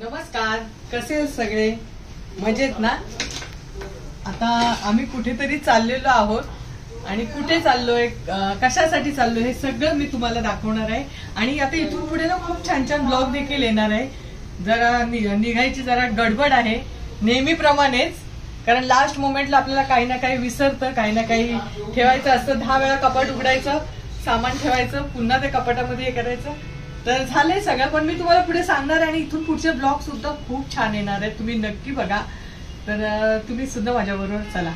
नमस्कार, कसे सगळे मजेत ना? आता आम्ही कुठेतरी चाललेलो आहोत आणि कुठे चाललोय, कशासाठी चाललोय हे सगळं मी तुम्हाला दाखवणार आहे. आणि आता इथून पुढे ना खूप छान छान ब्लॉग देखील येणार आहे. जरा निघायची जरा गडबड आहे नेहमीप्रमाणेच, कारण लास्ट मोमेंटला आपल्याला काही ना काही विसरतं, काही ना काही ठेवायचं असतं. 10 वेळा कपाट उघडायचं, सामान ठेवायचं, पुन्हा त्या कपाटामध्ये हे करायचं. तर झालंय सगळं, पण मी तुम्हाला पुढे सांगणार आहे. आणि इथून पुढचे ब्लॉग सुद्धा खूप छान येणार आहेत, तुम्ही नक्की बघा. तर तुम्ही सुद्धा माझ्याबरोबर चला.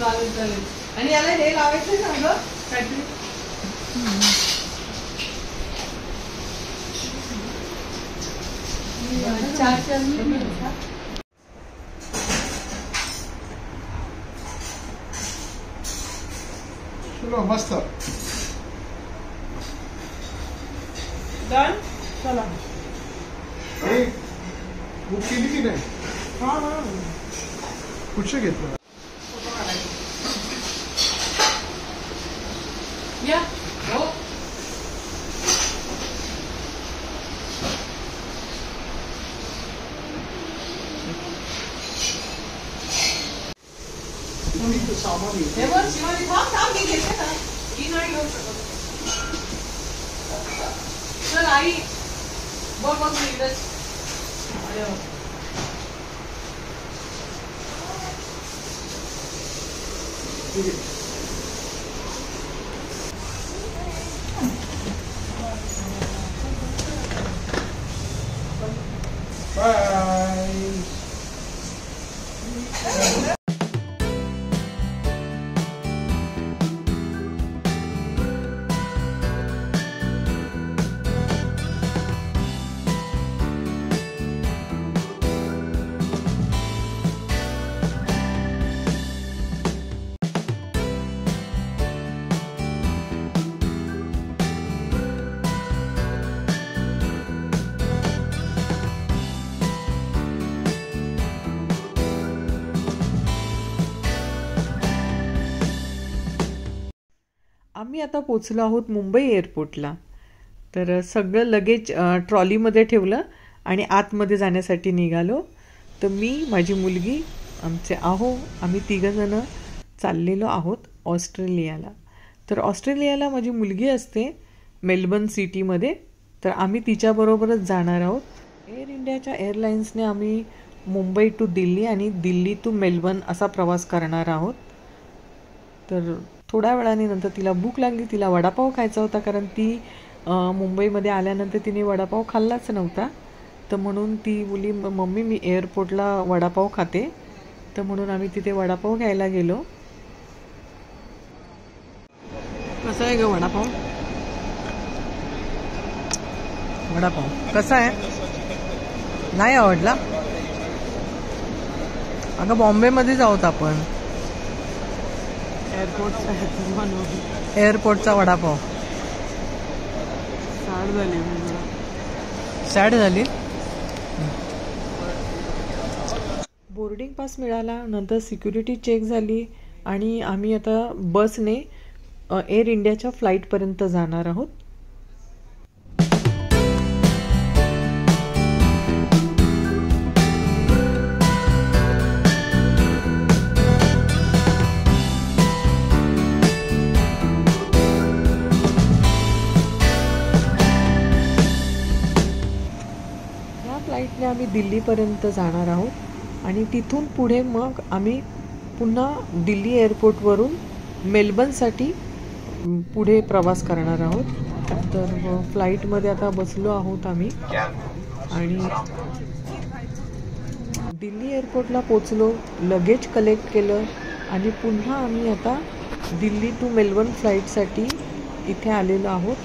चालेल चालेल. आणि याला हे लावायचं सांग काहीतरी. चलो मस्त डन. चला बुक केली की नाही? हा हा. कुठचे घेतलं? या हो. सामान हे बघ शिवानी, थांब मी घेते ना. ही नाही घेऊ शकत. चल आई बघ बघ मी इथेच. अरे वा. बाय. आम्ही आता पोचलो आहोत मुंबई एअरपोर्टला. तर सगळं लगेज ट्रॉलीमध्ये ठेवलं आणि आतमध्ये जाण्यासाठी निघालो. तर मी, माझी मुलगी, आम्ही 3 जण चाललेलो आहोत ऑस्ट्रेलियाला. तर ऑस्ट्रेलियाला माझी मुलगी असते मेलबर्न सिटीमध्ये, तर आम्ही तिच्याबरोबरच जाणार आहोत. एअर इंडियाच्या एअरलाईन्सने आम्ही मुंबई टू दिल्ली आणि दिल्ली टू मेलबर्न असा प्रवास करणार आहोत. तर थोड्या वेळाने नंतर तिला भूक लागली, तिला वडापाव खायचा होता, कारण ती मुंबईमध्ये आल्यानंतर तिने वडापाव खाल्लाच नव्हता. तर म्हणून ती बोली, मम्मी मी एअरपोर्टला वडापाव खाते. तर म्हणून आम्ही तिथे वडापाव घ्यायला गेलो. कसा आहे ग वडापाव? वडापाव कसा आहे? नाही आवडला? अगं बॉम्बेमध्येच आहोत आपण. एअरपोर्टचा वडापाव सॅड झाली. बोर्डिंग पास मिळाला, नंतर सिक्युरिटी चेक झाली आणि आम्ही आता बसने एअर इंडियाच्या फ्लाईटपर्यंत जाणार आहोत. फ्लाईटने आम्ही दिल्लीपर्यंत जाणार आहोत आणि तिथून पुढे मग आम्ही पुन्हा दिल्ली एअरपोर्टवरून मेलबर्नसाठी पुढे प्रवास करणार आहोत. तर फ्लाईटमध्ये आता बसलो आहोत आम्ही आणि दिल्ली एअरपोर्टला पोचलो, लगेज कलेक्ट केलं आणि पुन्हा आम्ही आता दिल्ली टू मेलबर्न फ्लाईटसाठी इथे आलेलो आहोत.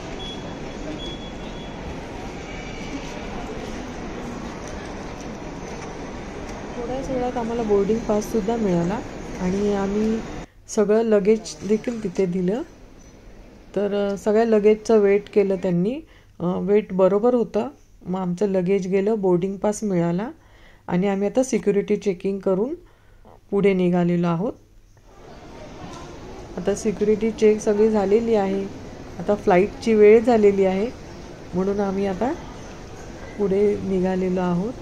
थोड्याच वेळात आम्हाला बोर्डिंग पाससुद्धा मिळाला आणि आम्ही सगळं लगेज देखील तिथे दिलं. तर सगळ्या लगेजचं वेट केलं त्यांनी. वेट बरोबर होतं. मग आमचं लगेज गेलं, बोर्डिंग पास मिळाला आणि आम्ही आता सिक्युरिटी चेकिंग करून पुढे निघालेलो आहोत. आता सिक्युरिटी चेक सगळी झालेली आहे. आता फ्लाईटची वेळ झालेली आहे म्हणून आम्ही आता पुढे निघालेलो आहोत.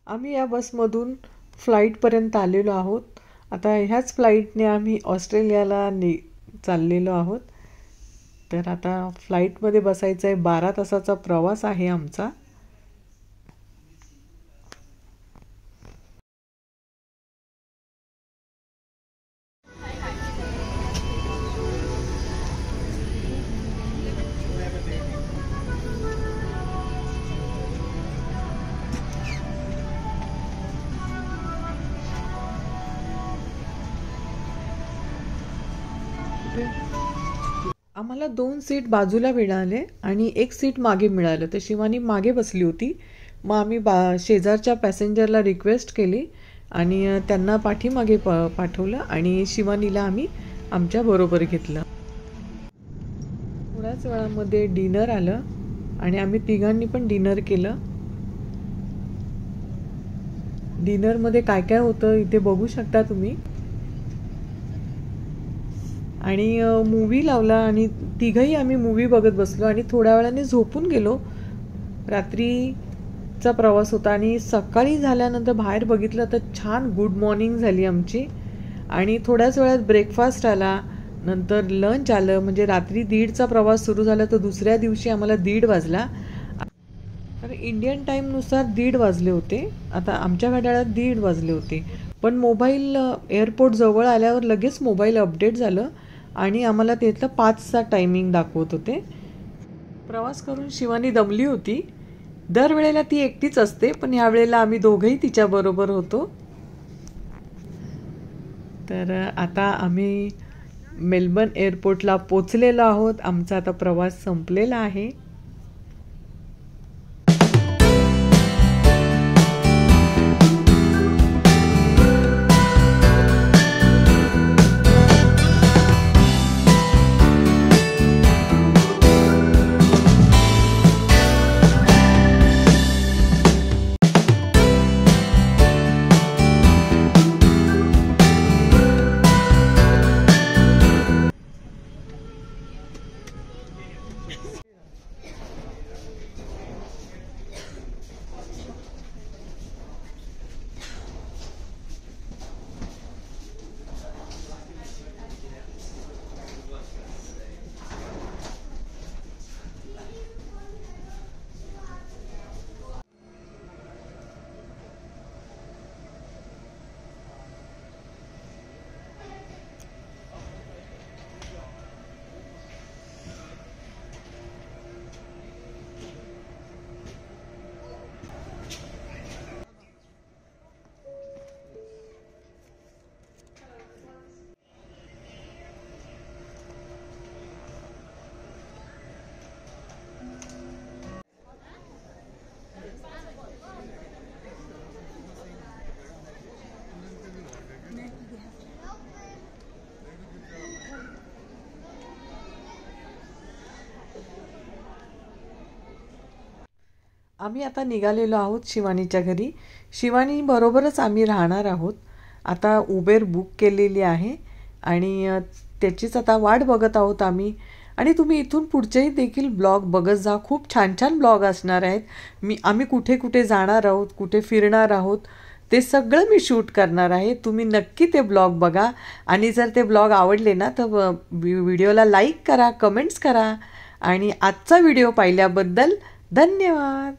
आम्ही या बसमधून फ्लाईटपर्यंत आलेलो आहोत. आता ह्याच फ्लाईटने आम्ही ऑस्ट्रेलियाला चाललेलो आहोत. तर आता फ्लाईटमध्ये बसायचं आहे. 12 तासाचा प्रवास आहे आमचा. आम्हाला 2 सीट बाजूला मिळाले आणि 1 सीट मागे मिळालं. तर शिवानी मागे बसली होती. मग आम्ही शेजारच्या पॅसेंजरला रिक्वेस्ट केली आणि त्यांना पाठीमागे पाठवलं आणि शिवानीला आम्ही आमच्या बरोबर घेतलं. थोड्याच वेळामध्ये डिनर आलं आणि आम्ही तिघांनी पण डिनर केलं. डिनरमध्ये काय काय होतं इथे बघू शकता तुम्ही. आणि मूवी लावला आणि तिघंही आम्ही मूवी बघत बसलो आणि थोड्या वेळाने झोपून गेलो. रात्रीचा प्रवास होता आणि सकाळी झाल्यानंतर बाहेर बघितलं तर छान गुड मॉर्निंग झाली आमची. आणि थोड्याच वेळात ब्रेकफास्ट आला, नंतर लंच आलं. म्हणजे रात्री 1:30चा प्रवास सुरू झाला तर दुसऱ्या दिवशी आम्हाला 1:30 वाजला. तर इंडियन टाईमनुसार 1:30 वाजले होते. आता आमच्या घड्याळात 1:30 वाजले होते. पण मोबाईल एअरपोर्ट जवळ आल्यावर लगेच मोबाईल अपडेट झालं आणि आम्हाला तिथलं 5चा टायमिंग दाखवत होते. प्रवास करून शिवानी दमली होती. दरवेळेला ती एकटीच असते, पण यावेळेला आम्ही दोघंही तिच्याबरोबर होतो. तर आता आम्ही मेलबर्न एअरपोर्टला पोचलेलो आहोत. आमचा आता प्रवास संपलेला आहे. आम्ही आता निघालेलो आहोत शिवानीच्या घरी. शिवानी बरोबरच आम्ही राहणार आहोत. आता उबेर बुक केलेली आहे आणि त्याचीच आता वाट बघत आहोत आम्ही. आणि तुम्ही इथून पुढचेही देखील ब्लॉग बघत जा. खूप छान छान ब्लॉग असणार आहेत. आम्ही कुठे कुठे जाणार आहोत, कुठे फिरणार आहोत, ते सगळं मी शूट करणार आहे. तुम्ही नक्की ते ब्लॉग बघा आणि जर ते ब्लॉग आवडले ना तर व्हिडिओला लाईक करा, कमेंट्स करा आणि आजचा व्हिडिओ पाहिल्याबद्दल धन्यवाद.